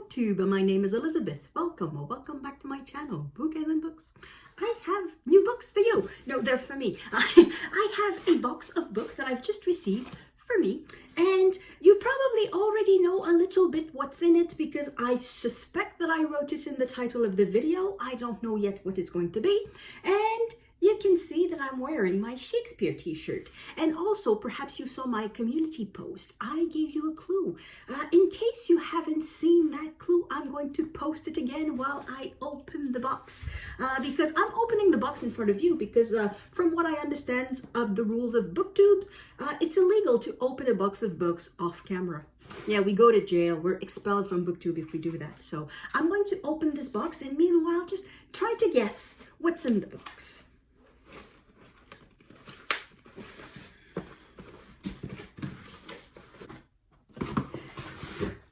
BookTube. My name is Elizabeth. Welcome or welcome back to my channel, Bouquets and Books. I have new books for you. No, they're for me. I have a box of books that I've just received for me, and you probably already know a little bit what's in it because I suspect that I wrote it in the title of the video. I don't know yet what it's going to be, and you can see that I'm wearing my Shakespeare t-shirt. And also, perhaps you saw my community post. I gave you a clue. In case you haven't seen that clue, I'm going to post it again while I open the box. Because I'm opening the box in front of you because from what I understand of the rules of BookTube, it's illegal to open a box of books off camera. Yeah, we go to jail. We're expelled from BookTube if we do that. So I'm going to open this box and meanwhile, just try to guess what's in the box.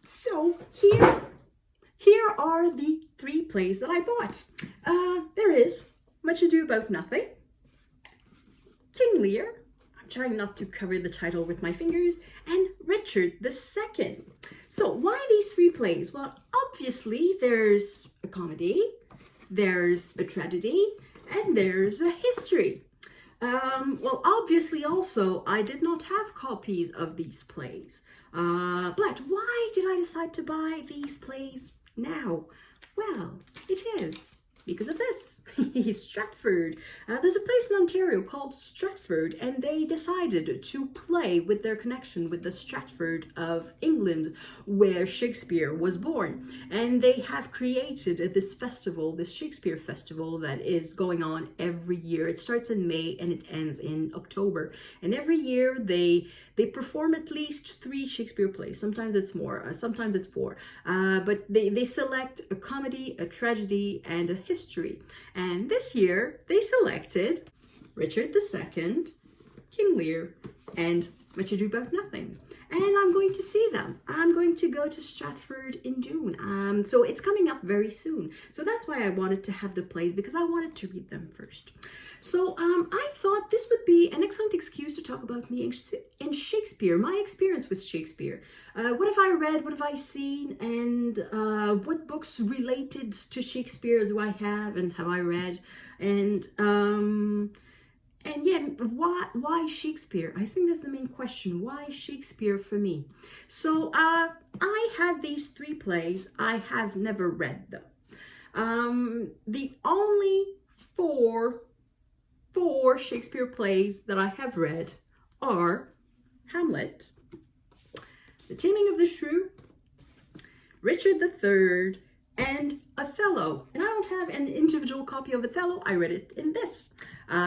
So here are the 3 plays that I bought. There is Much Ado About Nothing, King Lear, I'm trying not to cover the title with my fingers, and Richard II. So why these 3 plays? Well, obviously there's a comedy, there's a tragedy, and there's a history. Well, obviously also, I did not have copies of these plays. But why did I decide to buy these plays now? Well, it is because of this. Stratford. There's a place in Ontario called Stratford, and they decided to play with their connection with the Stratford of England, where Shakespeare was born. And they have created this festival, this Shakespeare festival, that is going on every year. It starts in May and it ends in October. And every year they perform at least 3 Shakespeare plays. Sometimes it's more, sometimes it's 4. But they select a comedy, a tragedy, and a history. And this year, they selected Richard II, King Lear, and Much Ado About Nothing. And I'm going to see them. I'm going to go to Stratford in June. So it's coming up very soon. So that's why I wanted to have the plays, because I wanted to read them first. So I thought this would be an excellent excuse to talk about me in Shakespeare, my experience with Shakespeare. What have I read? What have I seen? And what books related to Shakespeare do I have and have I read? And yeah, why Shakespeare? I think that's the main question. Why Shakespeare for me? So I have these 3 plays. I have never read them. The only 4 Shakespeare plays that I have read are Hamlet, The Taming of the Shrew, Richard III, and Othello. And I don't have an individual copy of Othello. I read it in this.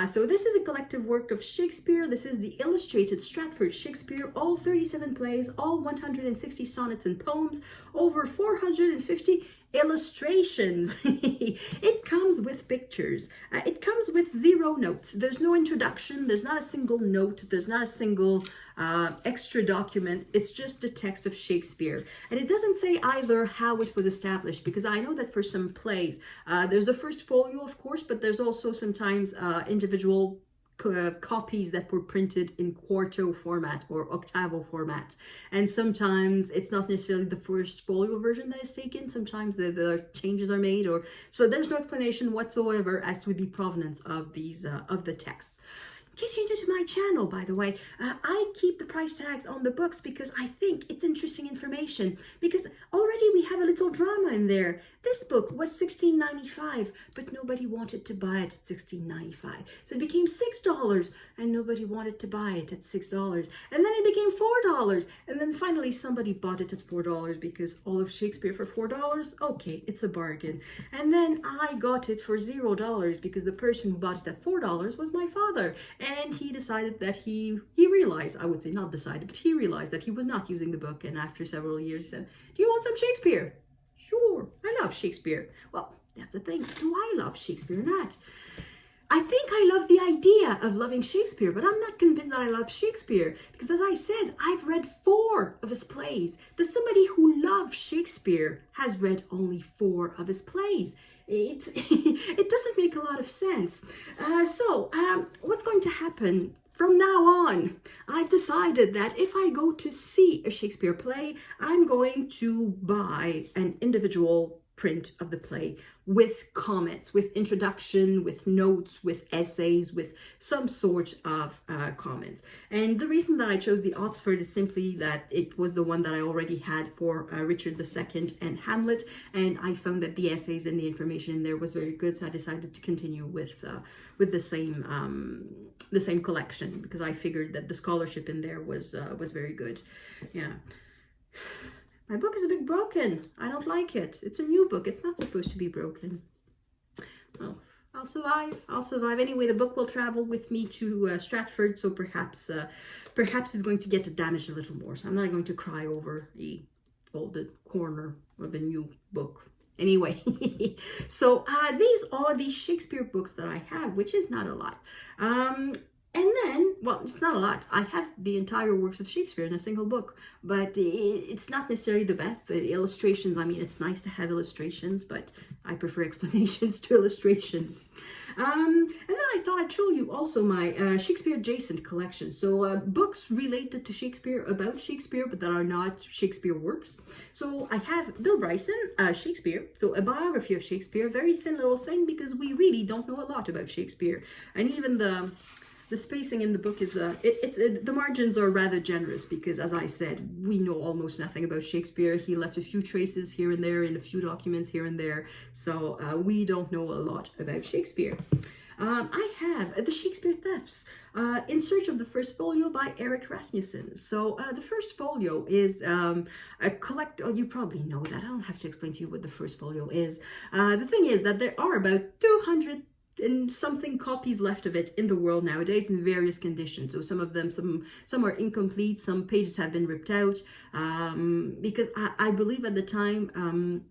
So this is a collective work of Shakespeare. This is the illustrated Stratford Shakespeare, all 37 plays, all 160 sonnets and poems, over 450 illustrations. It comes with pictures. It comes with 0 notes. There's no introduction. There's not a single note. There's not a single extra document. It's just the text of Shakespeare. And it doesn't say either how it was established, because I know that for some plays, there's the first folio, of course, but there's also sometimes individual copies that were printed in quarto format or octavo format, and sometimes it's not necessarily the first folio version that is taken. Sometimes the changes are made, or so there's no explanation whatsoever as to the provenance of these of the texts. In case you're new to my channel, by the way, I keep the price tags on the books because I think it's interesting information, because already we have a little drama in there. This book was $16.95, but nobody wanted to buy it at $16.95. So it became $6, and nobody wanted to buy it at $6. And then it became $4, and then finally somebody bought it at $4 because all of Shakespeare for $4? Okay, it's a bargain. And then I got it for $0 because the person who bought it at $4 was my father. And he decided that he realized, I would say not decided, but he realized that he was not using the book. And after several years, he said, "Do you want some Shakespeare?" "Sure, I love Shakespeare." Well, that's the thing. Do I love Shakespeare or not? I think I love the idea of loving Shakespeare, but I'm not convinced that I love Shakespeare, because as I said, I've read 4 of his plays. That somebody who loves Shakespeare has read only 4 of his plays. It doesn't make a lot of sense. So what's going to happen from now on, I've decided that if I go to see a Shakespeare play, I'm going to buy an individual print of the play with comments, with introduction, with notes, with essays, with some sort of comments. And the reason that I chose the Oxford is simply that it was the one that I already had for Richard II and Hamlet, and I found that the essays and the information in there was very good, so I decided to continue with the same collection, because I figured that the scholarship in there was very good. Yeah. My book is a bit broken. I don't like it. It's a new book. It's not supposed to be broken. Well, I'll survive. I'll survive. Anyway, the book will travel with me to Stratford, so perhaps it's going to get damaged a little more. So I'm not going to cry over a folded corner of a new book. Anyway, so these are the Shakespeare books that I have, which is not a lot. And then, well, it's not a lot. I have the entire works of Shakespeare in a single book, but it's not necessarily the best. The illustrations, I mean, it's nice to have illustrations, but I prefer explanations to illustrations. And then I thought I'd show you also my Shakespeare adjacent collection. So books related to Shakespeare, about Shakespeare, but that are not Shakespeare works. So I have Bill Bryson, Shakespeare, so a biography of Shakespeare, very thin little thing, because we really don't know a lot about Shakespeare. And even the spacing in the book is, the margins are rather generous, because, as I said, we know almost nothing about Shakespeare. He left a few traces here and there in a few documents here and there, so we don't know a lot about Shakespeare. I have The Shakespeare Thefts, In Search of the First Folio by Eric Rasmussen. So the first folio is a you probably know that. I don't have to explain to you what the first folio is. The thing is that there are about 200 and something copies left of it in the world nowadays in various conditions. So some of them, some are incomplete, some pages have been ripped out, because I believe at the time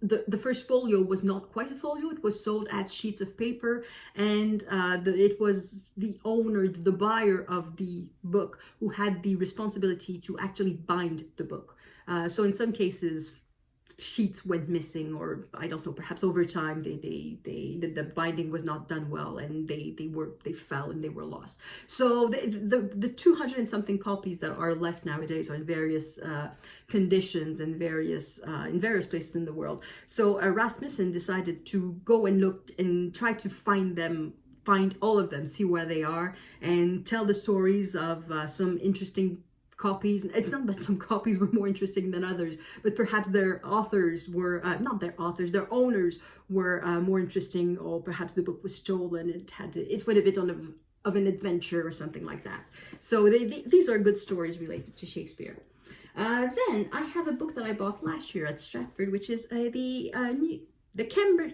the first folio was not quite a folio. It was sold as sheets of paper, and it was the owner, the buyer of the book, who had the responsibility to actually bind the book. So in some cases, sheets went missing, or I don't know, perhaps over time the binding was not done well, and they fell and they were lost. So the 200 and something copies that are left nowadays are in various conditions and in various places in the world. So Rasmussen decided to go and look and try to find all of them, see where they are, and tell the stories of some interesting copies. It's not that some copies were more interesting than others, but perhaps their authors were, their owners were more interesting, or perhaps the book was stolen. It went a bit of an adventure or something like that. So these are good stories related to Shakespeare. Then I have a book that I bought last year at Stratford, which is the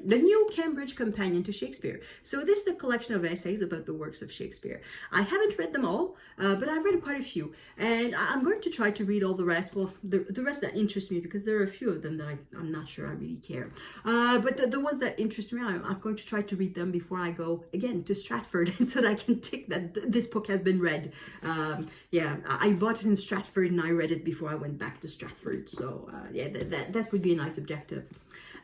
new Cambridge Companion to Shakespeare. So this is a collection of essays about the works of Shakespeare. I haven't read them all, but I've read quite a few, and I'm going to try to read all the rest. Well, the rest that interest me, because there are a few of them that I'm not sure I really care. But the ones that interest me, I'm going to try to read them before I go again to Stratford, so that I can tick that this book has been read. Yeah, I bought it in Stratford and I read it before I went back to Stratford. So yeah, that would be a nice objective.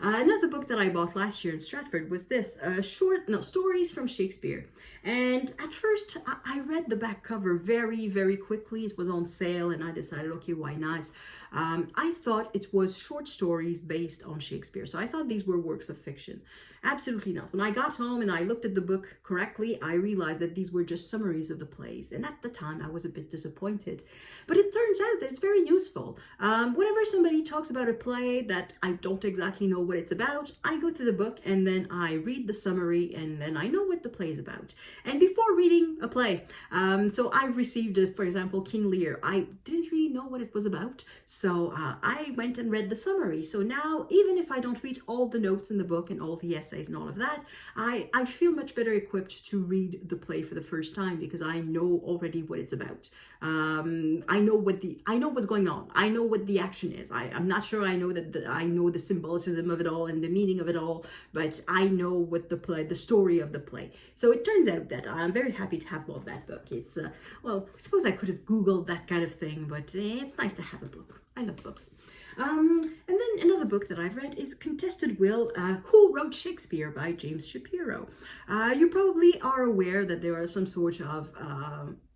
Another book that I bought last year in Stratford was this, Stories from Shakespeare. And at first, I read the back cover very, very quickly. It was on sale, and I decided, okay, why not? I thought it was short stories based on Shakespeare. So I thought these were works of fiction. Absolutely not. When I got home and I looked at the book correctly, I realized that these were just summaries of the plays. And at the time, I was a bit disappointed. But it turns out that it's very useful. Whenever somebody talks about a play that I don't exactly know what it's about, I go to the book and then I read the summary, and then I know what the play is about. And before reading a play, so I've received, for example, King Lear. I didn't really know what it was about, so I went and read the summary. So now, even if I don't read all the notes in the book and all the essays and all of that, I feel much better equipped to read the play for the first time, because I know already what it's about. I know what's going on. I know what the action is. I'm not sure I know I know the symbolicism of it all and the meaning of it all, but I know what the story of the play. So it turns out that I'm very happy to have bought that book. It's well, I suppose I could have Googled that kind of thing, but it's nice to have a book. I love books. And then another book that I've read is Contested Will, Who Wrote Shakespeare by James Shapiro. You probably are aware that there are some sort of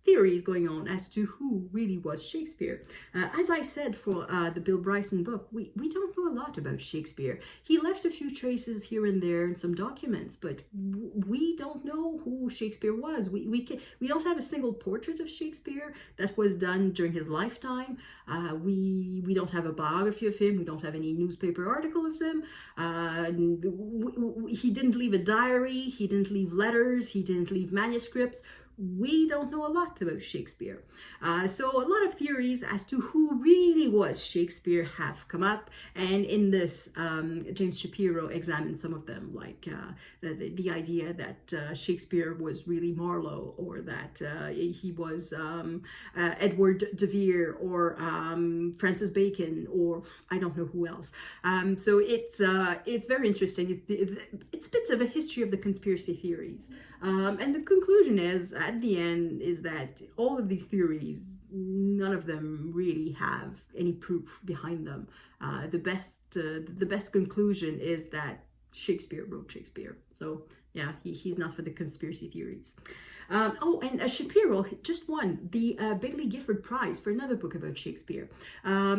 theories going on as to who really was Shakespeare. As I said for the Bill Bryson book, we don't know a lot about Shakespeare. He left a few traces here and there in some documents, but we don't know who Shakespeare was. We don't have a single portrait of Shakespeare that was done during his lifetime. We don't have a biography of him. We don't have any newspaper article of him. He didn't leave a diary. He didn't leave letters. He didn't leave manuscripts. We don't know a lot about Shakespeare. So a lot of theories as to who really was Shakespeare have come up. And in this, James Shapiro examined some of them, like the idea that Shakespeare was really Marlowe, or that he was Edward de Vere, or Francis Bacon, or I don't know who else. So it's very interesting. It's a bit of a history of the conspiracy theories. And the conclusion is, at the end, is that all of these theories, none of them really have any proof behind them. The best conclusion is that Shakespeare wrote Shakespeare. So yeah, he's not for the conspiracy theories. And Shapiro just won the Bailey Gifford Prize for another book about Shakespeare.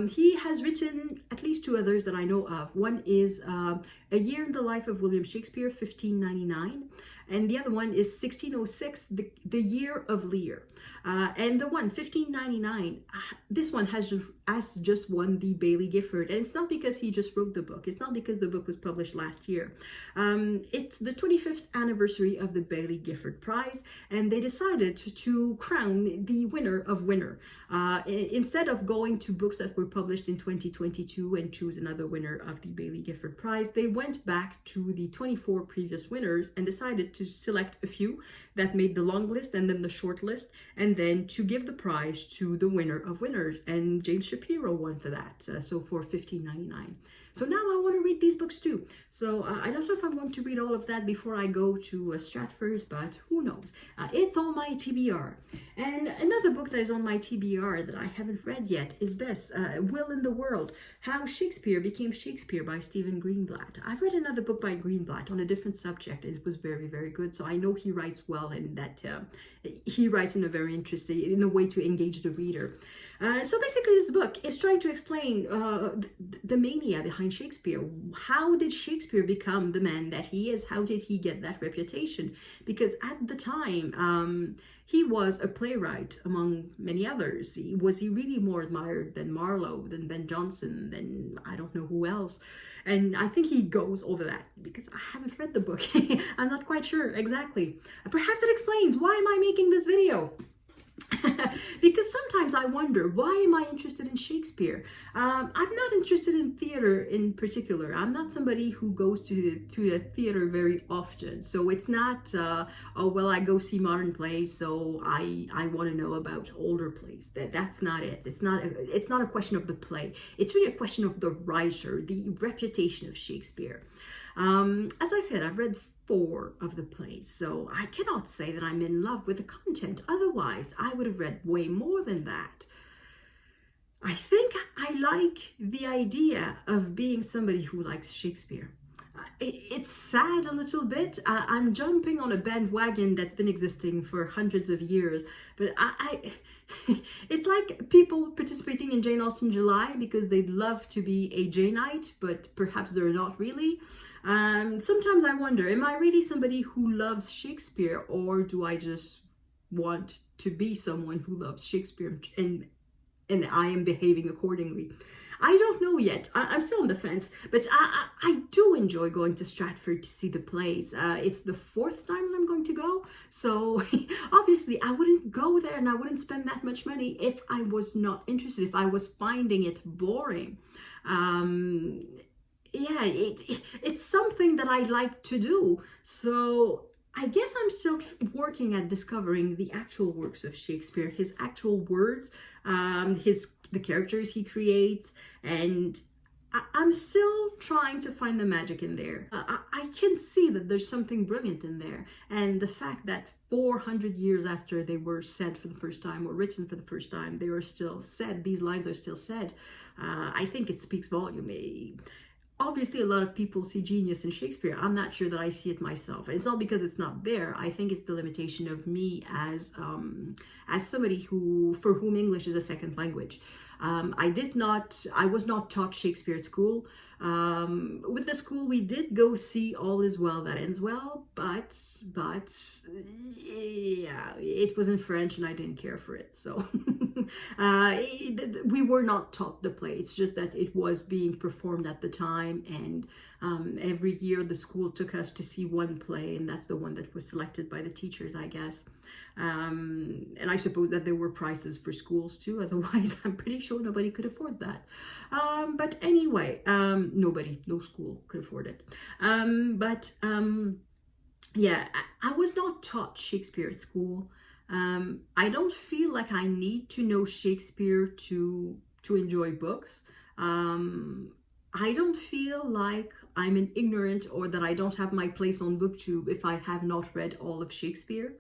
He has written at least two others that I know of. One is A Year in the Life of William Shakespeare, 1599. And the other one is 1606, the Year of Lear. And the one, 1599, this one has just won the Bailey Gifford. And it's not because he just wrote the book. It's not because the book was published last year. It's the 25th anniversary of the Bailey Gifford Prize. And they decided to crown the winner of winner. Instead of going to books that were published in 2022 and choose another winner of the Bailey Gifford Prize, they went back to the 24 previous winners and decided to select a few that made the long list and then the short list, and then to give the prize to the winner of winners. And James Shapiro won for that, so for 1599. So now I want to read these books too. So I don't know if I'm going to read all of that before I go to Stratford, but who knows? It's on my TBR. And another book that is on my TBR that I haven't read yet is this, Will in the World, How Shakespeare Became Shakespeare by Stephen Greenblatt. I've read another book by Greenblatt on a different subject, and it was very, very good. So I know he writes well, and that he writes in a very interesting, in a way to engage the reader. So basically this book is trying to explain the mania behind Shakespeare. How did Shakespeare become the man that he is? How did he get that reputation? Because at the time, he was a playwright among many others. Was he really more admired than Marlowe, than Ben Jonson, than I don't know who else? And I think he goes over that because I haven't read the book. I'm not quite sure exactly. Perhaps it explains why am I making this video? Because sometimes I wonder, why am I interested in Shakespeare? I'm not interested in theater in particular. I'm not somebody who goes to the theater very often. So it's not, oh, well, I go see modern plays, so I want to know about older plays. That's not it. It's not a question of the play. It's really a question of the writer, the reputation of Shakespeare. As I said, I've read 4 of the plays, so I cannot say that I'm in love with the content. Otherwise, I would have read way more than that. I think I like the idea of being somebody who likes Shakespeare. It's sad a little bit. I'm jumping on a bandwagon that's been existing for hundreds of years, but it's like people participating in Jane Austen July because they'd love to be a Janeite, but perhaps they're not really. Sometimes I wonder, am I really somebody who loves Shakespeare, or do I just want to be someone who loves Shakespeare and I am behaving accordingly? I don't know yet. I'm still on the fence, but I do enjoy going to Stratford to see the plays. It's the 4th time that I'm going to go, so obviously I wouldn't go there and I wouldn't spend that much money if I was not interested, if I was finding it boring. Yeah, it's something that I like to do. So I guess I'm still working at discovering the actual works of Shakespeare, his actual words, the characters he creates, and I'm still trying to find the magic in there. I can see that there's something brilliant in there, and the fact that 400 years after they were said for the first time or written for the first time, they were still said, these lines are still said, I think it speaks volume. obviously a lot of people see genius in Shakespeare. I'm not sure that I see it myself. And it's not because it's not there. I think it's the limitation of me as somebody for whom English is a second language. I was not taught Shakespeare at school. With the school, we did go see All Is Well That Ends Well, but yeah, it was in French and I didn't care for it. So we were not taught the play. It's just that it was being performed at the time, and every year the school took us to see one play, and that's the one that was selected by the teachers, I guess. And I suppose that there were prices for schools too, otherwise I'm pretty sure nobody could afford that. But anyway, no school could afford it. Yeah, I was not taught Shakespeare at school. I don't feel like I need to know Shakespeare to enjoy books. I don't feel like I'm an ignorant or that I don't have my place on BookTube if I have not read all of Shakespeare.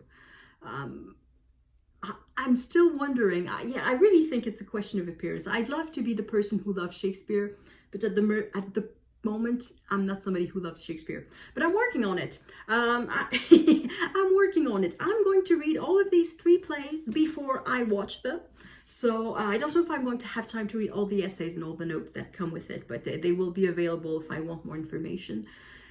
I'm still wondering. I really think it's a question of appearance. I'd love to be the person who loves Shakespeare, but at the moment, I'm not somebody who loves Shakespeare. But I'm working on it. I'm working on it. I'm going to read all of these 3 plays before I watch them. So I don't know if I'm going to have time to read all the essays and all the notes that come with it, but they will be available if I want more information.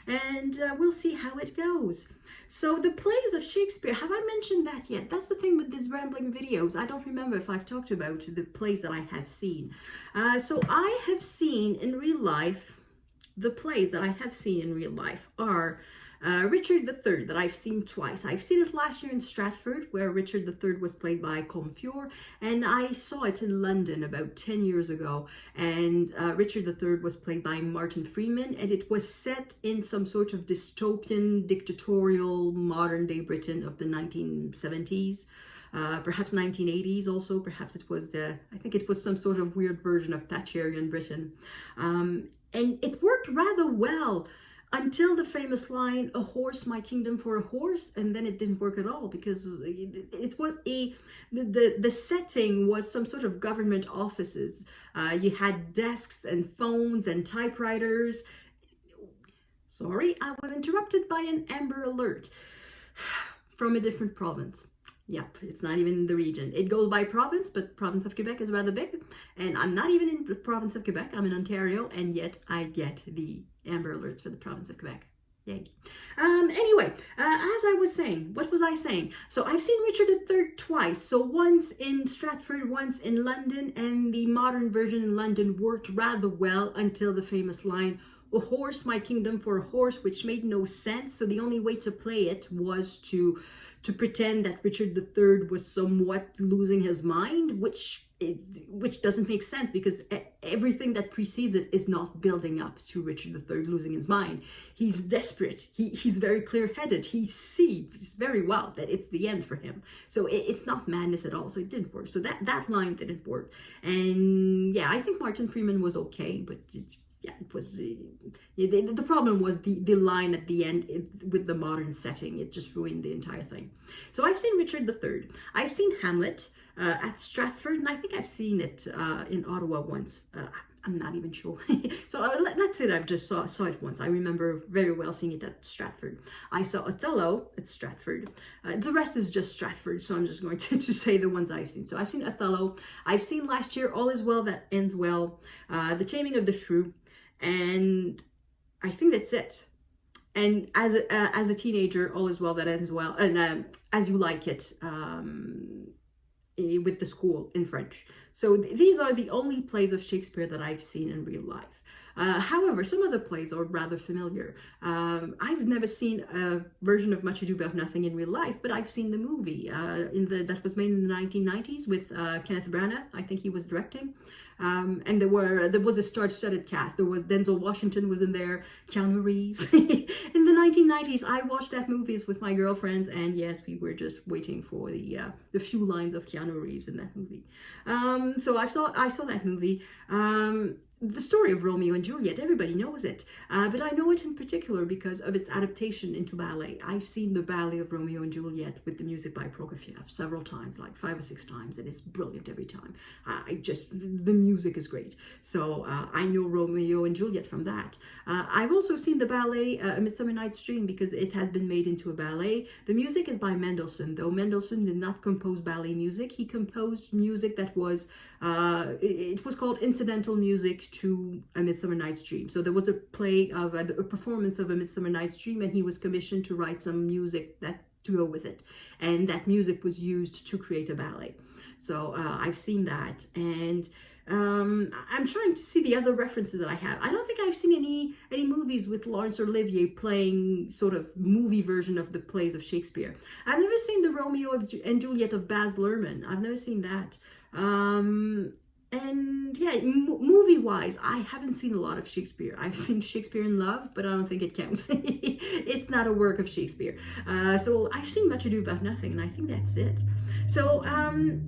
And we'll see how it goes. So the plays of Shakespeare, have I mentioned that yet? That's the thing with these rambling videos. I don't remember if I've talked about the plays that I have seen. So I have seen in real life, the plays that I have seen in real life are Richard III, that I've seen twice. I've seen it last year in Stratford, where Richard III was played by Comfiore, and I saw it in London about 10 years ago, and Richard III was played by Martin Freeman, and it was set in some sort of dystopian, dictatorial, modern-day Britain of the 1970s. Perhaps 1980s also, perhaps it was I think it was some sort of weird version of Thatcherian Britain. And it worked rather well until the famous line, "A horse, my kingdom for a horse," and then it didn't work at all, because it was the setting was some sort of government offices. You had desks and phones and typewriters. Sorry, I was interrupted by an Amber Alert from a different province. Yep, it's not even in the region. It goes by province, but province of Quebec is rather big. And I'm not even in the province of Quebec. I'm in Ontario, and yet I get the Amber Alerts for the province of Quebec. Yay. Anyway, as I was saying, what was I saying? So I've seen Richard III twice. So once in Stratford, once in London, and the modern version in London worked rather well until the famous line, "A horse, my kingdom for a horse," which made no sense. So the only way to play it was to pretend that Richard III was somewhat losing his mind, which doesn't make sense, because everything that precedes it is not building up to Richard III losing his mind. He's desperate. He's very clear-headed. He sees very well that it's the end for him. So it's not madness at all. So it didn't work. So that line didn't work. And yeah, I think Martin Freeman was okay, but yeah, it was the problem was the line at the end with the modern setting. It just ruined the entire thing. So I've seen Richard III. I've seen Hamlet at Stratford, and I think I've seen it in Ottawa once. I'm not even sure. So let's say that I've just saw it once. I remember very well seeing it at Stratford. I saw Othello at Stratford. The rest is just Stratford, so I'm just going to say the ones I've seen. So I've seen Othello. I've seen last year All Is Well That Ends Well, The Taming of the Shrew, and I think that's it. And as a teenager, All Is Well That Ends Well, and As You Like It, with the school in French. So these are the only plays of Shakespeare that I've seen in real life. However, some other plays are rather familiar. I've never seen a version of Much Ado About Nothing in real life, but I've seen the movie that was made in the 1990s with Kenneth Branagh. I think he was directing. And there was a star-studded cast. There was Denzel Washington was in there, Keanu Reeves. In the 1990s, I watched that movies with my girlfriends, and yes, we were just waiting for the few lines of Keanu Reeves in that movie. So I saw that movie. the story of Romeo and Juliet, everybody knows it, but I know it in particular because of its adaptation into ballet. I've seen the ballet of Romeo and Juliet with the music by Prokofiev several times, like 5 or 6 times, and it's brilliant every time. The music is great. So I know Romeo and Juliet from that. I've also seen the ballet A Midsummer Night's Dream because it has been made into a ballet. The music is by Mendelssohn, though Mendelssohn did not compose ballet music. He composed music that was, it was called incidental music to A Midsummer Night's Dream. So there was a play of a performance of A Midsummer Night's Dream, and he was commissioned to write some music to go with it, and that music was used to create a ballet. So I've seen that, and I'm trying to see the other references that I have. I don't think I've seen any movies with Laurence Olivier playing sort of movie version of the plays of Shakespeare. I've never seen the Romeo and Juliet of Baz Luhrmann. I've never seen that. And yeah, movie-wise, I haven't seen a lot of Shakespeare. I've seen Shakespeare in Love, but I don't think it counts. It's not a work of Shakespeare. So I've seen Much Ado About Nothing, and I think that's it. So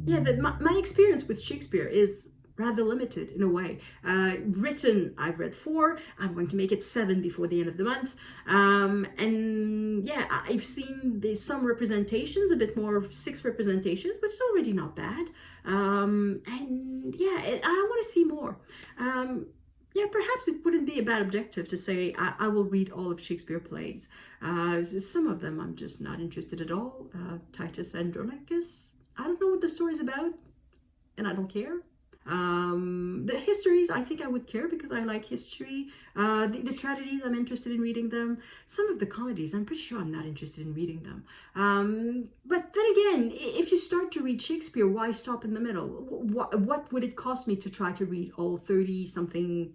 yeah, my experience with Shakespeare is rather limited in a way. Written, I've read 4. I'm going to make it 7 before the end of the month. And yeah, I've seen some representations, a bit more, 6 representations, which is already not bad. And yeah, I want to see more. Yeah, perhaps it wouldn't be a bad objective to say I will read all of Shakespeare plays. Some of them I'm just not interested at all. Titus Andronicus, I don't know what the story's about, and I don't care. The histories, I think I would care because I like history. The tragedies, I'm interested in reading them. Some of the comedies, I'm pretty sure I'm not interested in reading them. But then again, if you start to read Shakespeare, why stop in the middle? What would it cost me to try to read all 37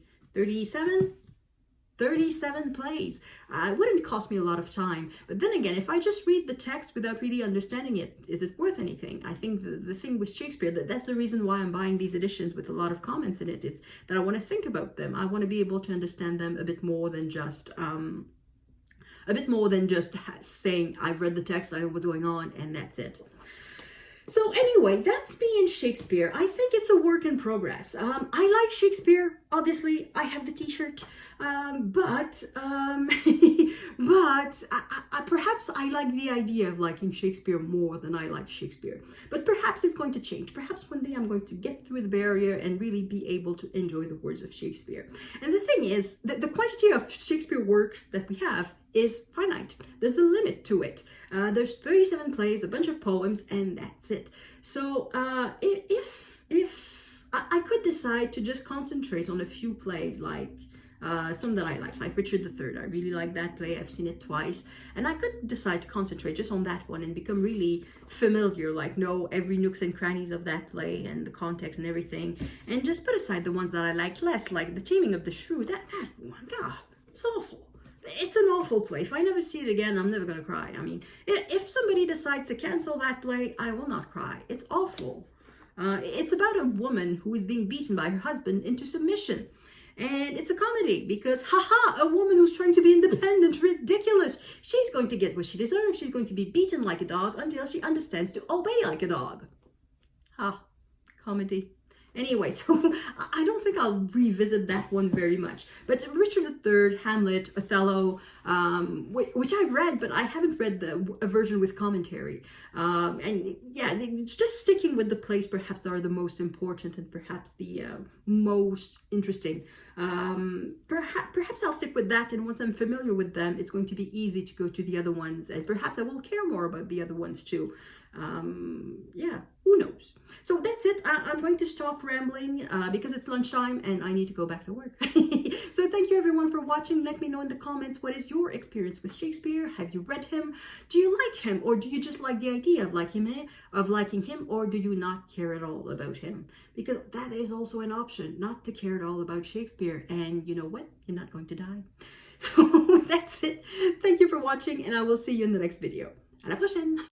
plays? It wouldn't cost me a lot of time. But then again, if I just read the text without really understanding it, is it worth anything? I think the thing with Shakespeare, that's the reason why I'm buying these editions with a lot of comments in it, is that I want to think about them. I want to be able to understand them a bit more than just saying I've read the text, I know what's going on, and that's it. So anyway, that's me and Shakespeare. I think it's a work in progress. I like Shakespeare. Obviously, I have the t-shirt. But perhaps I like the idea of liking Shakespeare more than I like Shakespeare. But perhaps it's going to change. Perhaps one day I'm going to get through the barrier and really be able to enjoy the words of Shakespeare. And the thing is, the quantity of Shakespeare work that we have is finite. There's a limit to it. There's 37 plays, a bunch of poems, and that's it. So if I could decide to just concentrate on a few plays, like some that I like Richard III. I really like that play. I've seen it twice. And I could decide to concentrate just on that one and become really familiar, like know every nooks and crannies of that play and the context and everything. And just put aside the ones that I like less, like The Taming of the Shrew. That one, God, it's awful. It's an awful play. If I never see it again, I'm never going to cry. I mean, if somebody decides to cancel that play, I will not cry. It's awful. It's about a woman who is being beaten by her husband into submission. And it's a comedy because, haha, a woman who's trying to be independent, ridiculous. She's going to get what she deserves. She's going to be beaten like a dog until she understands to obey like a dog. Ha, comedy. Anyway, so I don't think I'll revisit that one very much. But Richard III, Hamlet, Othello, which I've read, but I haven't read a version with commentary. And yeah, just sticking with the plays perhaps that are the most important and perhaps the most interesting. Perhaps I'll stick with that, and once I'm familiar with them, it's going to be easy to go to the other ones, and perhaps I will care more about the other ones too. Yeah, who knows? So that's it. I'm going to stop rambling because it's lunchtime and I need to go back to work. So thank you everyone for watching. Let me know in the comments, what is your experience with Shakespeare? Have you read him? Do you like him, or do you just like the idea of liking him, or do you not care at all about him? Because that is also an option, not to care at all about Shakespeare. And you know what? You're not going to die. So that's it. Thank you for watching, and I will see you in the next video. À la prochaine!